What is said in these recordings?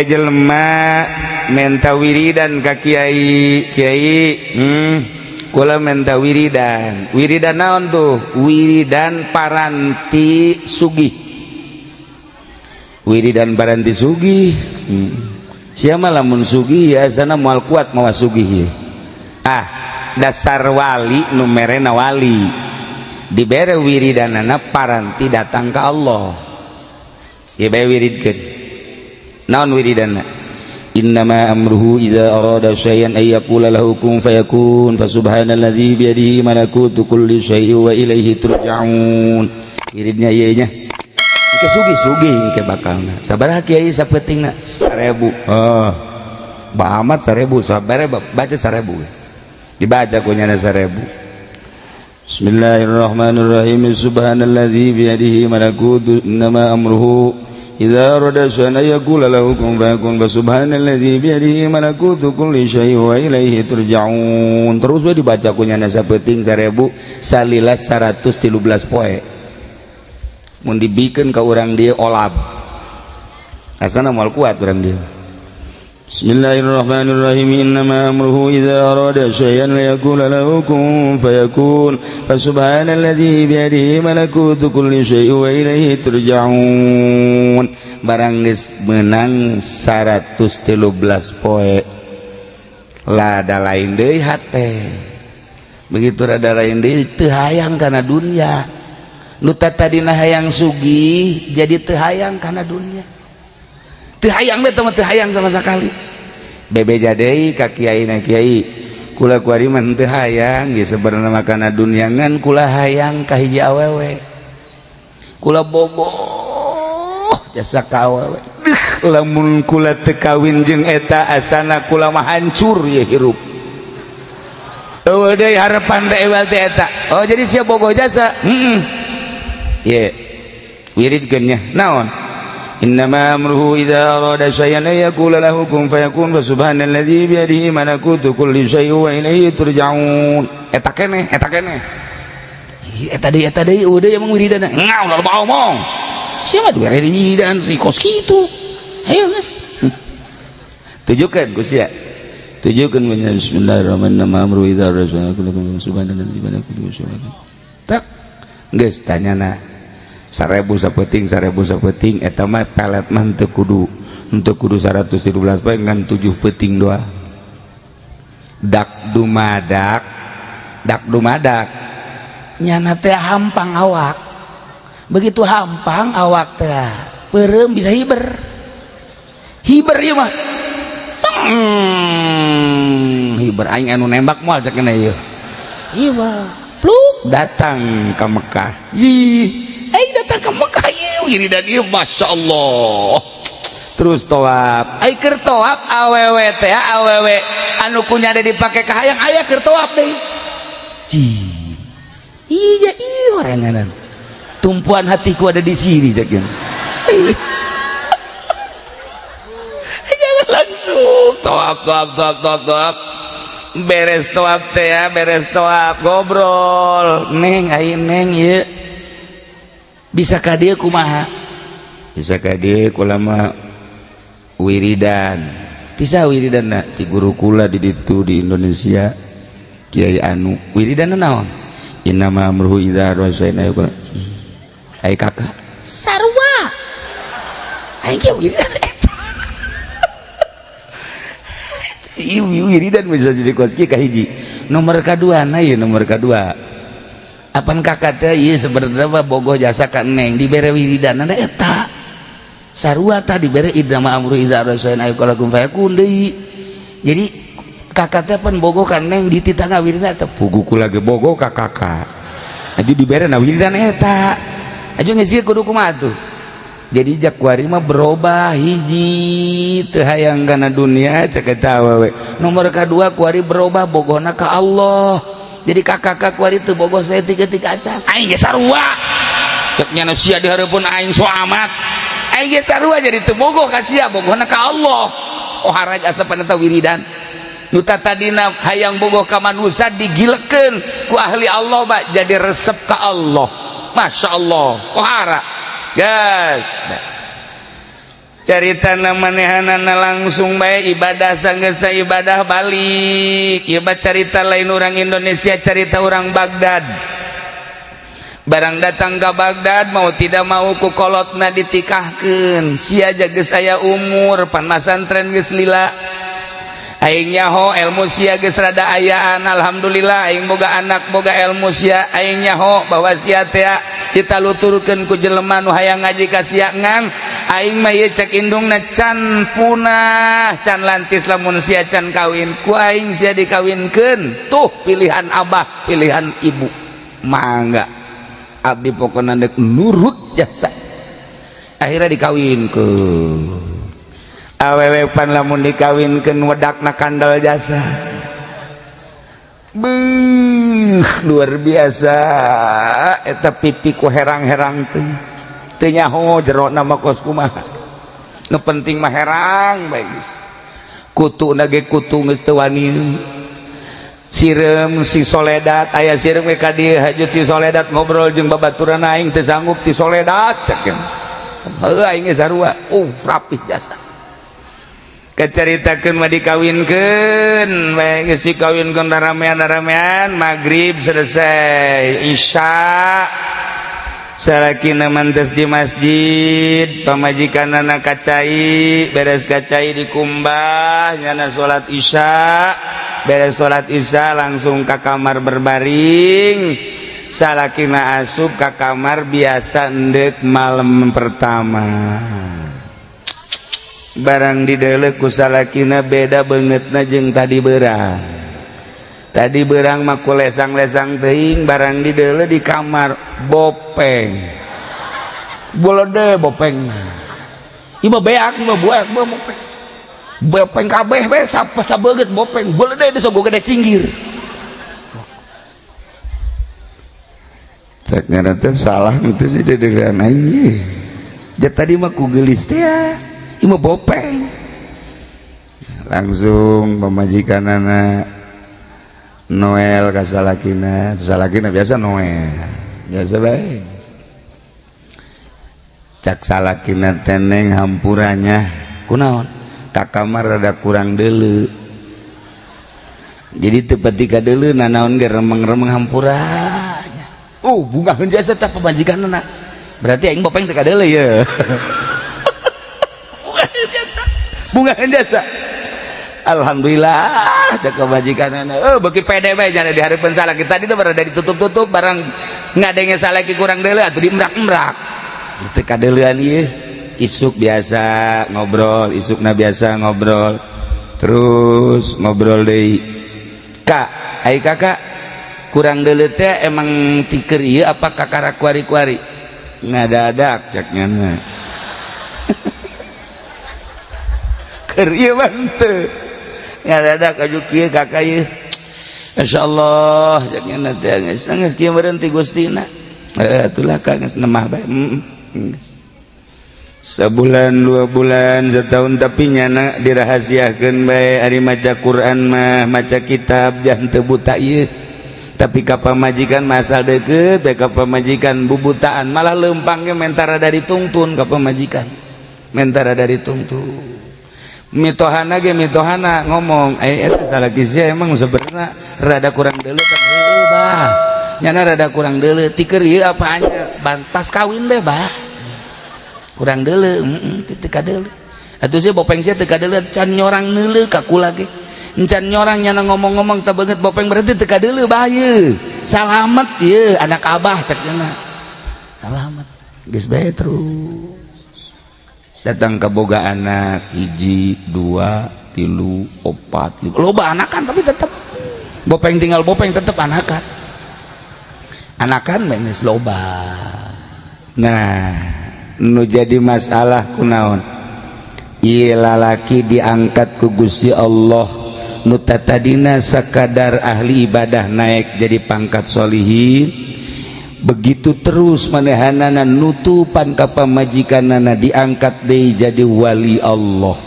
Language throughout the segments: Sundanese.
jelema menta wiridan ka kiai kula menta wiridan naon tuh wiridan paranti sugih siapa lamun sugih ya sana moal kuat mawa sugih dasar wali numerena wali dibere wiridanana paranti datang ke Allah ya bae wiridkeun naon wiridana innama amruhu idza arada syai'an ay yaqula lahu kun fayakun fa subhanalladzi bi yadihi malakutu kulli syai'in wa ilaihi turja'un wiridnya ieu nya ke sugih ke bakalna sabaraha kiai sapetingna 1000 ba amat 1000 sabare baca 1000 dibaca kunyana 1000 Bismillahirrahmanirrahim subhanalladzi bi yadihi malakutu innama amruhu idza arada syai'an yaqula lahu kun fayakun fa subhanalladzi bi yadihi malakutu kulli syai'in wa ilaihi turja'un terus we dibaca kunyana sapeting 1000 salila 113 poe mun dibikeun ka urang dieu olab asana moal kuat urang dieu Bismillahirrahmanirrahim innama amruhu idza arada syai'an yaqula lahu kun fayakun fa subhanalladzi bi yadihi malakutu kulli syai'in wa ilaihi turja'un barang geus meunang 113 poe lada lain deui hate begitu rada lain deui teu hayang kana dunya nu tadina hayang sugih jadi teu hayang kana dunya teu hayang teh teu hayang sama sekali bebeja deui ka kiaina kiai kula kuari mah teu hayang geus sabarna kana dunya ngan kula hayang ka hiji awewe kula boboh jasa ka awewe lamun kula teu kawin jeung eta asana kula mah hancur ye hirup eueuh deui harapan teh ewal teh eta oh jadi sia bogoh jasa ye wiridkeun nya naon innama amruhu idza arada syai'an yaqulu lahu kun fayakun fa subhanalladzi bi yadihi malakutu kulli syai'in wa ilaihi turja'un eta keneh eta deui udah emang wiridana ngau ulah loba omong sia mah dua wiridan si kos kitu ayo geus tujukeun ku sia tujukeun bismillahirrahmanirrahim amruhu idza arada syai'an yaqulu lahu kun subhanalladzi bi yadihi kulli syai'in tak geus tanyana 1000 sapeting eta mah pelet mah teu kudu 113 poe ngan 7 peuting doang dak dumadak nyana teh hampang awak begitu hampang awak teh peureum bisa hiber ieu mah hiber aing anu nembak moal cek kena ieu ieu mah pluk datang ke Mekah datang ke Mekah wiridan ieu masyaallah terus tawaf keur tawaf awewe teh awewe anu kunyana dipake ka hayang aya keur tawaf deui iya oranganan tumpuan hatiku ada di sini cekeun jangan langsung tawaf beres tawaf ngobrol neng aing neng ieu bisa ka dieu kumaha bisa ka dieu kula mah wiridan tisa wiridanna ti guru kula di ditu di Indonesia Kiai Anu wiridanna naon innama amruhu idza arada syai'an yaqulu ai kakak sarua aing ge wiridan wiridan bisa jadi koski ka hiji nomor kadua apan kakak teh ieu sebenarnya bogoh jasa ka neng dibere wiridanana eta sarua tah dibere innama amruhu idza arada syai'an yaqulu kun fayakun deui jadi kakak teh pan bogoh ka neng dititangna wiridan eta pugu kula ge bogoh ka kakak aju dibere na wiridan eta aju geus kudu kumaha tuh jadi jak kuari mah berubah hiji teu hayang kana dunia cek eta awewe nomor kadua kuari berubah bogohna ka Allah jadi kakak kuari teu bogoh saeutik-eutik acan aing ge sarua cek nya sia di hareupeun aing selamat aing ge sarua jadi teu bogoh ka sia bogohna ka Allah oh haraj asapan eta wiridan nu tadina hayang bogoh ka manusia digilekeun ku ahli Allah Pak jadi resep ka Allah masyaallah oh hara guys carita manehanana langsung bae ibadah sanggesa ibadah balik ibadah carita lain orang Indonesia carita orang Baghdad barang datang ke Baghdad mau tidak mau ku kolotna ditikahkeun sia geus aya umur pan masantren geus lila aing nyaho ilmu sia geus rada ayaan alhamdulillah aing boga anak boga ilmu sia aing nyaho bahwa sia teh ditaluturkeun ku jelema nu hayang ngaji ka sia ngan aing mah ieu cek indungna can punah can lantis lamun sia can kawin ku aing sia dikawinkeun tuh pilihan abah pilihan ibu mangga abdi pokona deuk nurut jasa akhirnya dikawinkeun awewe pan lamun dikawinkeun wedakna kandal jasa luar biasa eta pipi ku herang-herang teu nyaho jero nama kos kumaha nu penting mah herang bae geus kutuna ge kutu geus teu wani sirem si Soledad aya sirem ge ka dieu hajut si Soledad ngobrol jeung babaturan aing teu sanggup ti Soledad cek heuh aing ge sarua rapih jasa kacaritakeun mah dikawinkeun bae geus dikawinkeun ramean maghrib selesai isya salakina mantes di masjid pamajikanana kacai beres kacai dikumbah nyana salat isya beres salat isya langsung ka kamar berbaring salakina asup ka kamar biasa endek malam pertama barang dideuleu ku salakina beda beungeutna jeung tadi beurang mah ku lesang-lesang teuing barang dideuleu di kamar bopeng bolode bopeng ieu mah beak ieu mah buak bopeng kabeh we sabeut bopeng bolode deus go gede cinggir cek ngaran teh salah teh si dedegan aing ye ja tadi mah ku geulis teh ieu bopeng langsung pamajikanana Noel ka salakina biasa Noel biasa bae cak salakina teneng hampuranya kunaon ka kamar rada kurang deuleu jadi teu pati ka deuleu nanaon ge remeng-remeng hampuranya bungaheun jasa tah pamajikanana berarti aing bopeng teu ka deuleu ye bungaheun jasa alhamdulillah cek kebajikanana beuki pede bae jangan dihareupeun salaki tadi teh barada ditutup-tutup barang ngadenge salaki kurang deuleu atuh diemrak-emrak teu kadeuleuan ieu isuk biasa ngobrol isukna biasa ngobrol terus ngobrol deui kak ai kakak kurang deuleu teh emang tikeun ieu apa kakara kuari-kuari ngadadak cek nyana keur ieu mah teu ngadadak ajuk kieu kakak ieu masyaallah cek nyana teh geus kieu meureun ti Gustina atulah ka geus nemah bae sebulan 2 bulan setahun tapi nyana dirahasiakeun bae ari maca Quran mah maca kitab jangan teu buta ieu tapi ka pamajikan masal deukeut bae ka pamajikan bubutaan malah leumpang ge mentara dari tungtun ka pamajikan mentara dari tungtun mitohana ge mitohana ngomong eta salaki sia emang sebenarnya rada kurang deuleu kan heuh bah nyana rada kurang deuleu ti keur ieu apa anya pas kawin bae bah kurang deuleu teu ka deuleu atuh sia bopeng sia teu ka deuleu can nyorang neuleu ka kula ge encan nyorang nyana ngomong-ngomong teu beungeut bopeng berarti teu ka deuleu bah ieu salamet ieu anak abah cek nyana salamet geus bae terus datang ke boga anak 1 2 3 4 5 loba anakan tapi tetep bopeng tinggal bopeng tetep anakan geus loba nah nu jadi masalah kunaon ieu lalaki diangkat ku Gusti Allah nu tadina sakadar ahli ibadah naik jadi pangkat sholihin begitu terus manehanana nutupan ka pamajikanana diangkat deui jadi wali Allah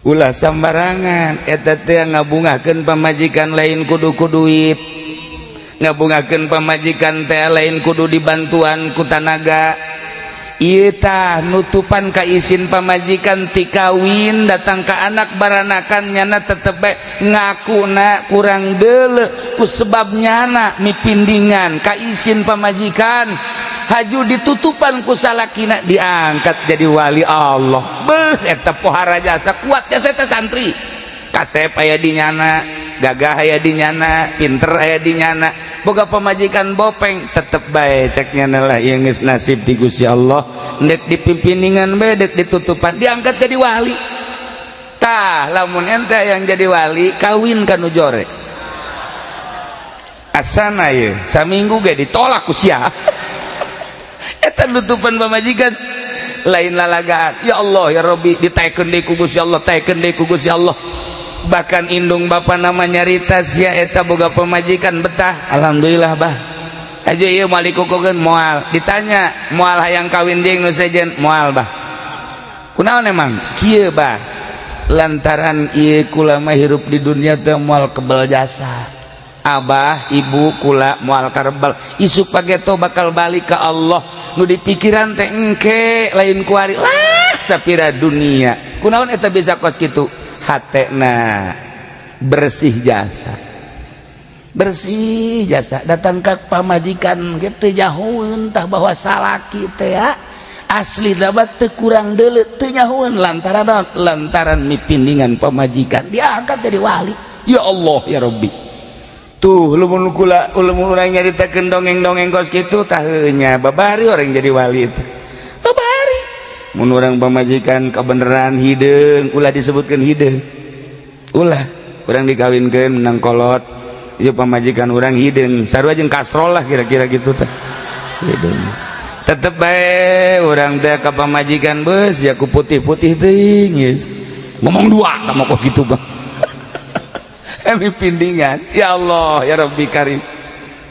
ulah sambarangan eta teh ngabungakeun pamajikan lain kudu ku duit ngabungakeun pamajikan teh lain kudu dibantuan ku tanaga ieu tah nutupan ka izin pamajikan ti kawin datang ka anak baranakan nyana tetep bae ngakuna kurang deuleu ku sebab nyana mipindingan ka izin pamajikan haju ditutupan ku salakina diangkat jadi wali Allah. Beuh eta pohara jasa kuat jasa eta santri kasep aya di nyana, gagah aya di nyana, pinter aya di nyana, boga pamajikan bopeng tetep bae cek nyana lah ieu geus nasib di Gusti Allah dek dipimpiningan bae dek ditutupan diangkat jadi wali. Tah lamun ente yang jadi wali kawin ka nu jore asana ye saminggu ge ditolak ku sia eta nutupan pamajikan lain lalagaan ya Allah ya Rabbi ditaekeun deui ku Gusti Allah taekeun deui ku Gusti Allah. Bahkan indung bapa nama nyarita sia eta boga pamajikan betah alhamdulillah bah aja ieu moal dikukukeun moal ditanya moal hayang kawin jeung nu sejen moal bah kunaon emang kieu bah lantaran ieu kula mah hirup di dunia teu moal kebal jasa abah ibu kula moal karebal isuk pageto bakal balik ka Allah nu dipikiran teh engke lain kuari lah sapira dunia kunaon eta bisa kos kitu hatena bersih jasa datang ke pamajikan gitu nyahueun tah bahwa salaki teh asli dapat teu kurang deuleu teu nyahueun lantaran mipindingan pamajikan diangkat jadi wali. Ya Allah ya Rabbi tuh lamun urang nyaritakeun dongeng-dongeng kos kitu tah nya babari orang jadi wali itu babari. Mun urang pamajikan kebenaran hideung ulah disebutkeun hideung ulah urang dikawinkeun menang kolot ieu pamajikan urang hideung sarua jeung kasrol lah kira-kira gitu teh hideung tetep bae urang teh ka pamajikan beus ya ku putih-putih teuing geus ngomong dua tah mah kok kitu bang emi pindingan ya Allah ya Rabbi karim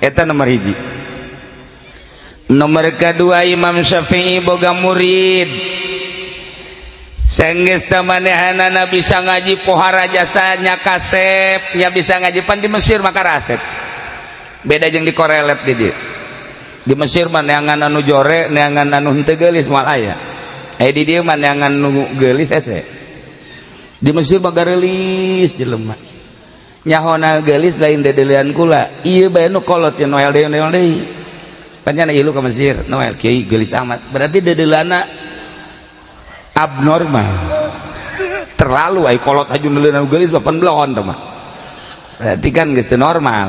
eta nomor hiji. Nomor kedua Imam Syafi'i boga murid senggeus teh manehanana bisa ngaji pohara jasanya kasep nya bisa ngaji pan di Mesir maka rasep beda jeung di korelet di dieu di Mesir mah neangan anu jore neangan anu henteu geulis moal aya di dieu mah neangan nu geulis hese di Mesir mah garelis jelema nyahona geulis lain dedeulean kula ieu bae nu kolot nya noel deui panjana ilu ke Mesir noel kiai geulis amat berarti dedeuleuna abnormal terlalu ai kolot aju neuleuna geulis papan blon teh mah berarti kan geus teu normal.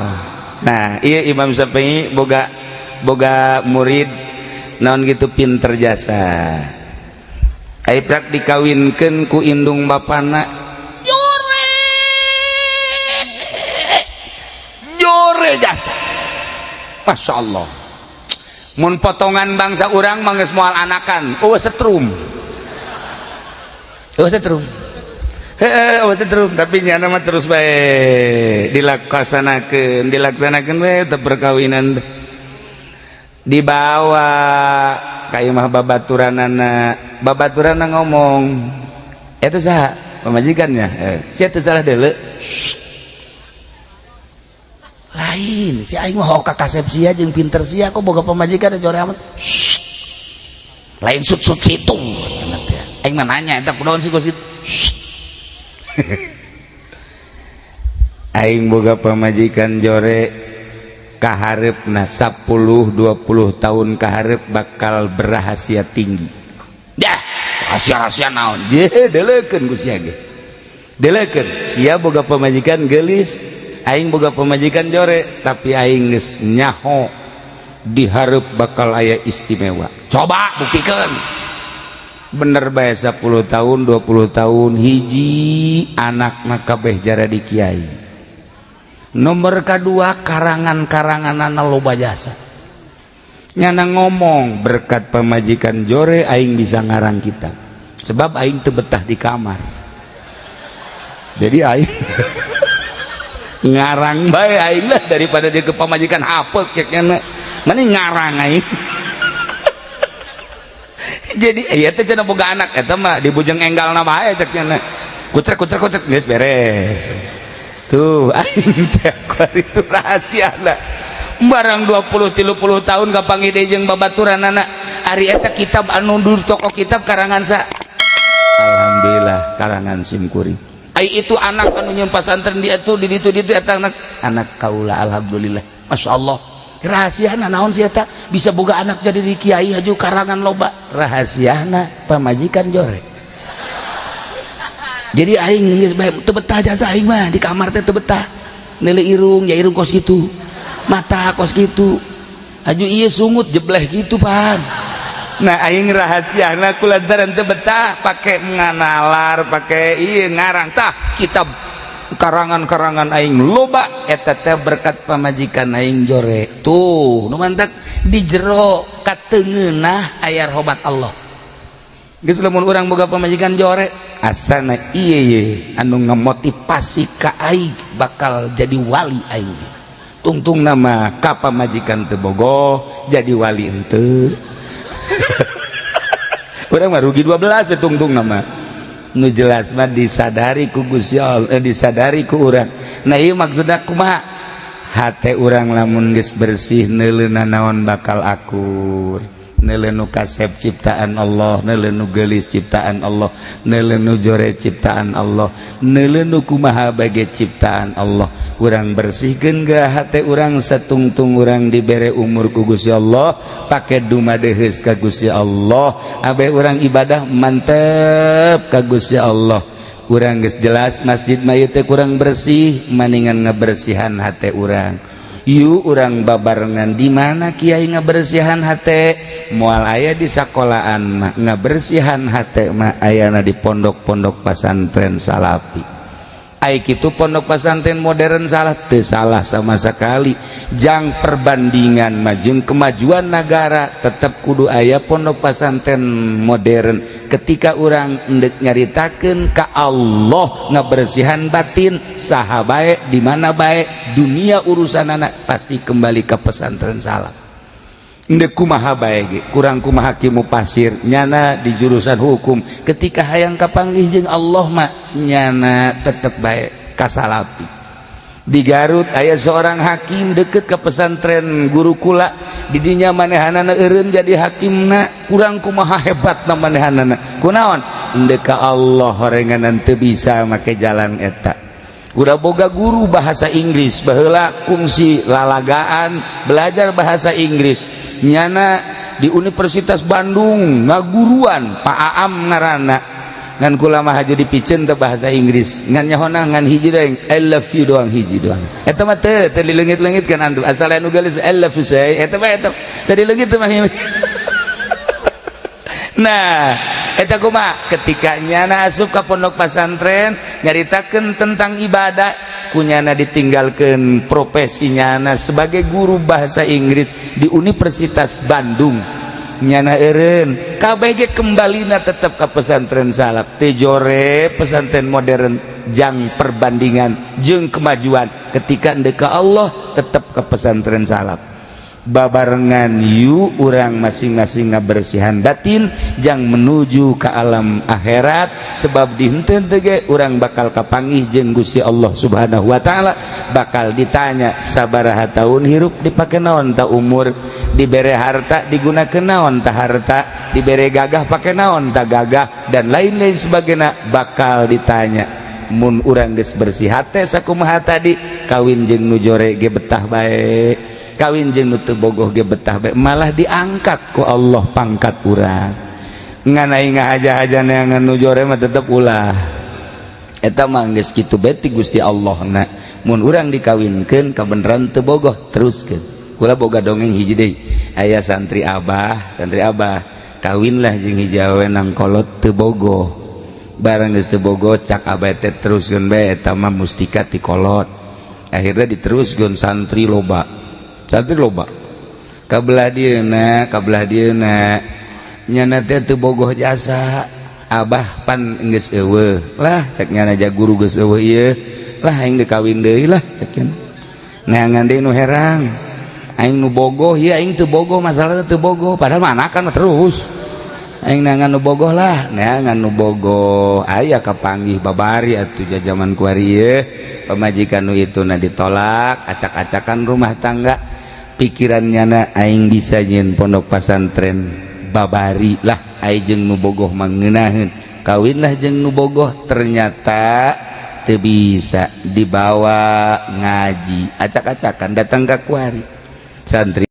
Nah ieu Imam Syafi'i boga murid naon gitu pinter jasa ai prak dikawinkeun ku indung bapana jore jasa Masya Allah. Mun potongan bangsa urang mah geus moal anakan setrum setrum tapi nyana mah terus bae dilaksanakeun we teh perkawinan dibawa ka imah babaturanna ngomong eta saha pamajikannya sia teu salah deuleu lain si aing mah hoka kasep sia jeung pinter sia kok boga pamajikan jore amat lain sut situng aing mah nanya eta kunaon sih gosit aing boga pamajikan jore kahareupna 10-20 tahun kahareup bakal berahasia tinggi dah rahasia naon ye deleukeun ku sia ge deleukeun sia boga pamajikan geulis aing boga pamajikan jore tapi aing geus nyaho dihareup bakal aya istimewa coba buktikeun bener bae 10 tahun 20 tahun hiji anakna kabeh jaradi kiai. Nomor kedua karangan-karanganana loba jasa nyana ngomong berkat pamajikan jore aing bisa ngarang kitab sebab aing teu betah di kamar jadi aing ngarang bae aing lah daripada dia ke pamajikan hapeuk ceknya mending ngarang aing jadi ieu teh cenah boga anak eta mah di bujeng enggalna bae ceknya kucrek geus beres tuh aing teh itu rahasiana barang 20-30 tahun kapanggih deui jeung babaturanana ari eta kitab anu dur toko kitab karangan sa alhamdulillah karangan simkuring ai itu anak anu nyeun pasantren di atuh di ditu eta anak kaula alhamdulillah masyaallah rahasiana naon sih eta bisa boga anak jadi di kiai haju karangan loba rahasiana pamajikan jore jadi aing geus bae teu betah jasa aing mah di kamar teh teu betah neule irung ya irung kos kitu mata kos gitu aju iya sungut jebleh gitu pan nah aing rahasiana kulantaran teu betah pake nganalar pake ieu ngarang tah kitab karangan-karangan aing loba eta teh berkat pamajikan aing jore tuh nu mantak di jero kateungeunah aya rahmat Allah geus lamun urang boga pamajikan jore asana ieu ye anu ngamotivasi ka aing bakal jadi wali aing tungtung nama ka pamajikan teu bogoh jadi wali henteu urang mah rugi 12 teh tungtung nama nu jelas mah disadari ku Gusti Allah disadari ku urang nah ieu maksudna kumaha hate urang lamun geus bersih neuleuna naon bakal akur neuleun nu kasep ciptaan Allah neuleun nu geulis ciptaan Allah neuleun nu jore ciptaan Allah neuleun nu kumaha bage ciptaan Allah urang bersihkeun geus hate urang satungtung urang dibere umur ku Gusti Allah pake dumadeheus ka Gusti Allah abe urang ibadah mantep ka Gusti Allah urang geus jelas masjid mah ieu teh kurang bersih maningan ngabersihan hate urang yu urang babarengan di mana kiai ngabersihan hate moal aya di sakolahan mah ngabersihan hate mah ayana di pondok-pondok pesantren salafi ai kitu pondok pesantren modern salah teu salah sama sekali jang perbandingan mah kemajuan negara tetap kudu aya pondok pesantren modern ketika urang endek nyaritakeun ka Allah ngabersihan batin saha bae di mana bae dunia urusanana pasti kembali ke pesantren salaf endek kumaha bae ge kurang kumaha kimu pasir nyana di jurusan hukum ketika hayang kapanggih jeung Allah mah nyana tetep bae ka salafi di Garut aya seorang hakim deket ke pesantren guru kula didinya manehanana eureun jadi hakimna kurang kumaha hebatna manehanana kunaon endek ka Allah horenganan teu bisa make jalan eta kuda boga guru bahasa Inggris baheula kungsi lalagaan belajar bahasa Inggris nyana di Universitas Bandung ngaguruan Pak Aam ngaranna ngan kula mah haju dipicen teh bahasa Inggris ngan nyahona ngan hiji doang I love you doang hiji doang eta mah teu dileungit-leungitkeun antum asal anu geus I love you say eta mah eta teu dileungit mah nah eta kumaha ketika nyana asup ka pondok pesantren nyaritakeun tentang ibadah kunyana ditinggalkeun profesi nyana sebagai guru bahasa Inggris di Universitas Bandung nyana eureun kabeh ge kembalina tetep ka pesantren salaf teu jore pesantren modern jang perbandingan jeung kemajuan ketika endek ka Allah tetep ka pesantren salaf babarengan yu urang masing-masing ngabersihan batin jang menuju ke alam akhirat sebab di henteu teh ge urang bakal kapanggih jeung Gusti Allah Subhanahu wa taala bakal ditanya sabaraha taun hirup dipake naon ta umur dibere harta digunakeun naon ta harta dibere gagah pake naon ta gagah dan lain-lain sebagainya bakal ditanya mun urang geus bersih hate sakumaha tadi kawin jeung nu jore ge betah bae kawin jeung nu teu bogoh ge betah bae malah diangkat ku Allah pangkat urang ngan aing ngahaja-hajana ngan nu jore mah tetep ulah eta mah geus kitu bae ti Gusti Allahna mun urang dikawinkeun kabeneran teu bogoh teruskeun kula boga dongeng hiji deui aya santri abah kawinlah jeung hiji awewe nang kolot teu bogoh barang geus teu bogoh cak abah teh teruskeun bae eta mah mustika ti kolot akhirnya diteruskeun santri loba kabelah dieuna nyana teh teu bogoh jasa abah pan geus eueuh lah cek nyana ja guru geus eueuh ieu lah aing dikawin deui lah cek nyana neangan deui nu herang aing nu bogoh ieu aing teu bogoh masalahna teu bogoh padahal mah anakan terus aing neangan nu bogoh lah neangan nu bogoh aya kapanggih babari atuh jajaman ku ari ieu pamajikan nu ituna ditolak acak-acakan rumah tangga pikirannya na aing bisa nyen pondok pesantren babari lah aing nu bogoh mangenaheun kawinlah jeung nu bogoh ternyata teu bisa dibawa ngaji acak-acakan datang ka kuari santri